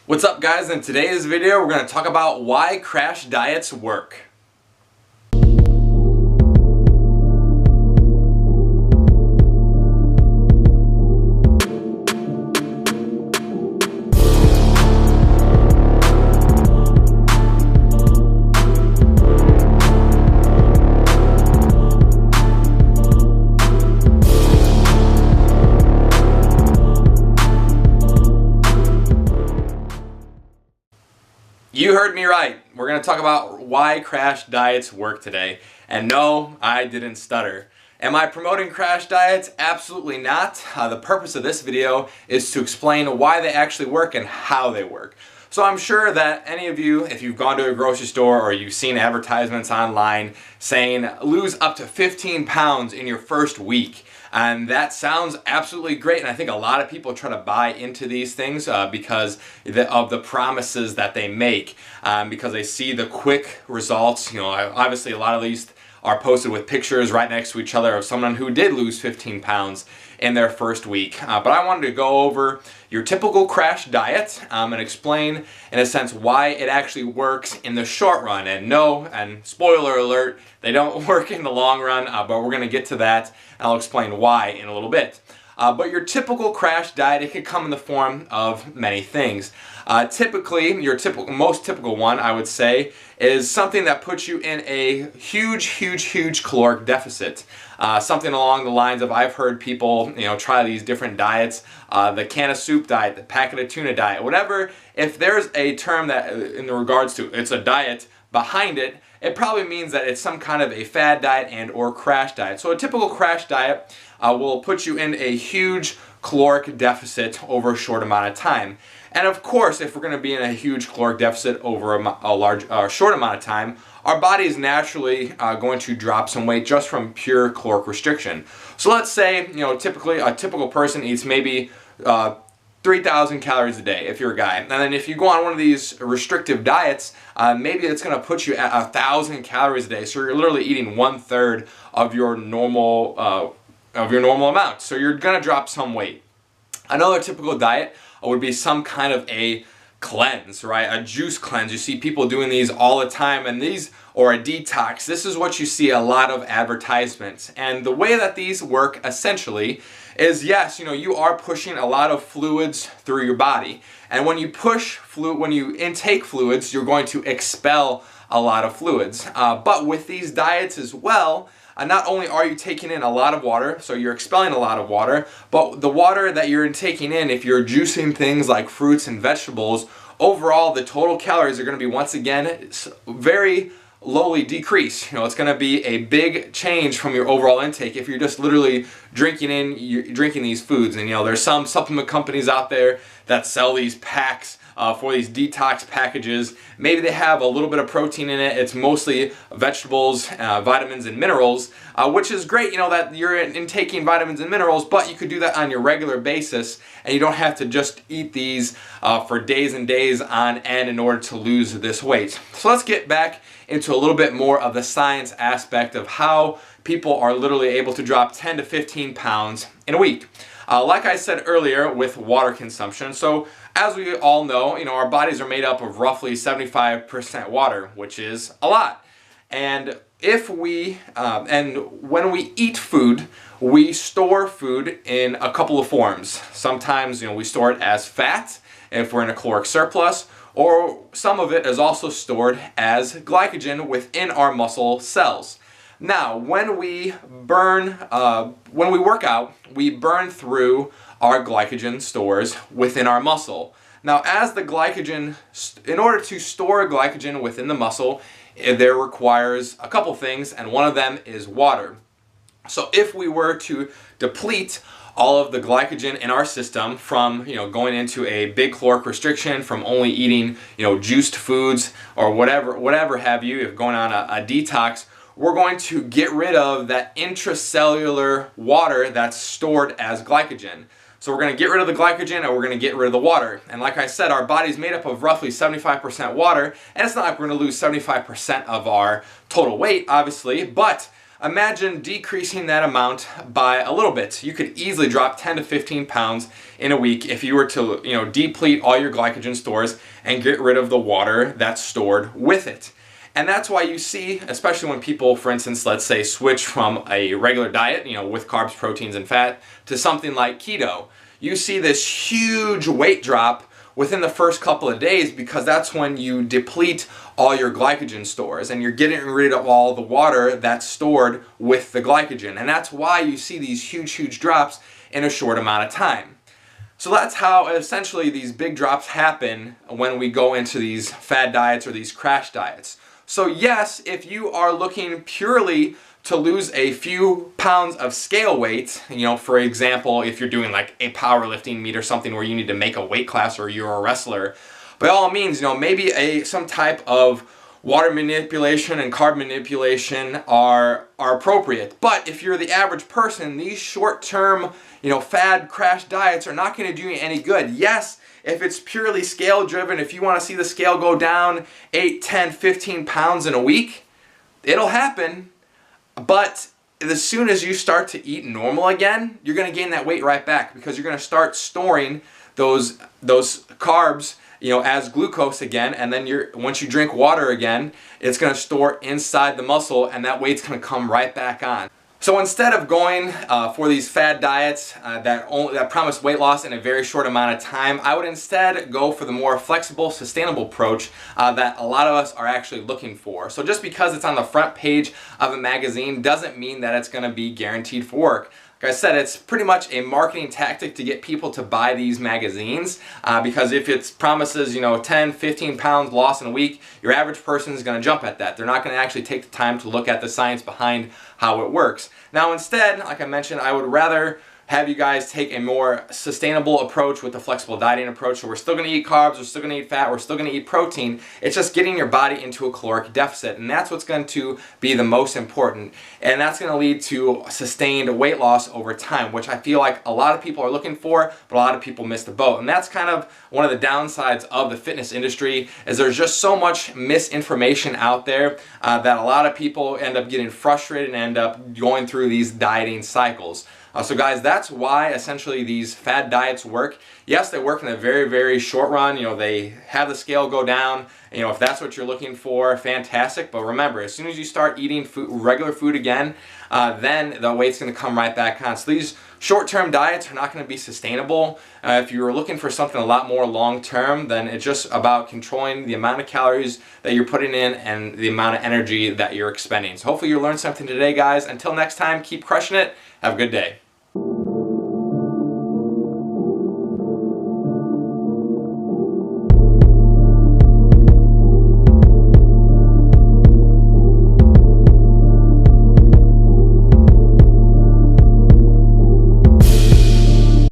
What's up, guys? In today's video we're going to talk about why crash diets work. You heard me right. We're going to talk about why crash diets work today. And no, I didn't stutter. Am I promoting crash diets? Absolutely not. The purpose of this video is to explain why they actually work and how they work. So I'm sure that any of you, if you've gone to a grocery store or you've seen advertisements online saying lose up to 15 pounds in your first week. And that sounds absolutely great, and I think a lot of people try to buy into these things because of the promises that they make, because they see the quick results. You know, obviously a lot of these are posted with pictures right next to each other of someone who did lose 15 pounds in their first week. But I wanted to go over your typical crash diet and explain, in a sense, why it actually works in the short run. And no, and spoiler alert, they don't work in the long run, but we're going to get to that, and I'll explain why in a little bit. But your typical crash diet, it could come in the form of many things. Typically, your most typical one, I would say, is something that puts you in a huge caloric deficit. Something along the lines of, I've heard people, try these different diets, the can of soup diet, the packet of tuna diet, whatever. If there's a term that, in regards to, it's a diet behind it, it probably means that it's some kind of a fad diet and or crash diet. So a typical crash diet will put you in a huge caloric deficit over a short amount of time. And of course, if we're going to be in a huge caloric deficit over a short amount of time, our body is naturally going to drop some weight just from pure caloric restriction. So let's say, typically a typical person eats maybe 3,000 calories a day if you're a guy. And then if you go on one of these restrictive diets, maybe it's going to put you at 1,000 calories a day. So you're literally eating 1/3 of your normal amount. So you're going to drop some weight. Another typical diet would be some kind of a cleanse, right? A juice cleanse. You see people doing these all the time, and or a detox. This is what you see a lot of advertisements. And the way that these work essentially is, yes, you are pushing a lot of fluids through your body. And when you when you intake fluids, you're going to expel a lot of fluids. But with these diets as well, not only are you taking in a lot of water, so you're expelling a lot of water, but the water that you're taking in, if you're juicing things like fruits and vegetables, overall the total calories are going to be, once again, very lowly decrease. It's going to be a big change from your overall intake if you're just literally drinking these foods. And there's some supplement companies out there that sell these packs for these detox packages. Maybe they have a little bit of protein in it. It's mostly vegetables, vitamins and minerals, which is great, that you're intaking vitamins and minerals, but you could do that on your regular basis, and you don't have to just eat these for days and days on end in order to lose this weight. So let's get back into a little bit more of the science aspect of how people are literally able to drop 10 to 15 pounds in a week. Like I said earlier, with water consumption, so as we all know, our bodies are made up of roughly 75% water, which is a lot. And when we eat food, we store food in a couple of forms. Sometimes, we store it as fat if we're in a caloric surplus, or some of it is also stored as glycogen within our muscle cells. Now, when we work out, we burn through our glycogen stores within our muscle. Now, in order to store glycogen within the muscle, there requires a couple things, and one of them is water. So if we were to deplete all of the glycogen in our system from going into a big caloric restriction, from only eating juiced foods or whatever have you, if going on a detox, we're going to get rid of that intracellular water that's stored as glycogen. So we're going to get rid of the glycogen, and we're going to get rid of the water. And like I said, our body's made up of roughly 75% water, and it's not like we're going to lose 75% of our total weight, obviously, but imagine decreasing that amount by a little bit. You could easily drop 10 to 15 pounds in a week if you were to, deplete all your glycogen stores and get rid of the water that's stored with it. And that's why you see, especially when people, for instance, let's say switch from a regular diet, with carbs, proteins, and fat, to something like keto, you see this huge weight drop within the first couple of days, because that's when you deplete all your glycogen stores and you're getting rid of all the water that's stored with the glycogen. And that's why you see these huge drops in a short amount of time. So that's how essentially these big drops happen when we go into these fad diets or these crash diets. So yes, if you are looking purely to lose a few pounds of scale weight, for example, if you're doing like a powerlifting meet or something where you need to make a weight class or you're a wrestler, by all means, maybe some type of water manipulation and carb manipulation are appropriate. But if you're the average person, these short-term, fad crash diets are not going to do you any good. Yes, if it's purely scale driven, if you want to see the scale go down 8, 10, 15 pounds in a week, it'll happen. But as soon as you start to eat normal again, you're going to gain that weight right back, because you're going to start storing those carbs, as glucose again, and then once you drink water again, it's going to store inside the muscle, and that weight's going to come right back on. So instead of going for these fad diets that promise weight loss in a very short amount of time, I would instead go for the more flexible, sustainable approach that a lot of us are actually looking for. So just because it's on the front page of a magazine doesn't mean that it's going to be guaranteed for work. Like I said, it's pretty much a marketing tactic to get people to buy these magazines, because if it promises, 10, 15 pounds loss in a week, your average person is going to jump at that. They're not going to actually take the time to look at the science behind how it works. Now instead, like I mentioned, I would rather have you guys take a more sustainable approach with the flexible dieting approach. So we're still going to eat carbs, we're still going to eat fat, we're still going to eat protein. It's just getting your body into a caloric deficit, and that's what's going to be the most important. And that's going to lead to sustained weight loss over time, which I feel like a lot of people are looking for, but a lot of people miss the boat. And that's kind of one of the downsides of the fitness industry, is there's just so much misinformation out there that a lot of people end up getting frustrated and end up going through these dieting cycles. So guys, that's why essentially these fad diets work. Yes, they work in a very short run. They have the scale go down. If that's what you're looking for, fantastic. But remember, as soon as you start eating regular food again, then the weight's going to come right back on. So these short-term diets are not going to be sustainable. If you're looking for something a lot more long-term, then it's just about controlling the amount of calories that you're putting in and the amount of energy that you're expending. So hopefully you learned something today, guys. Until next time, keep crushing it. Have a good day.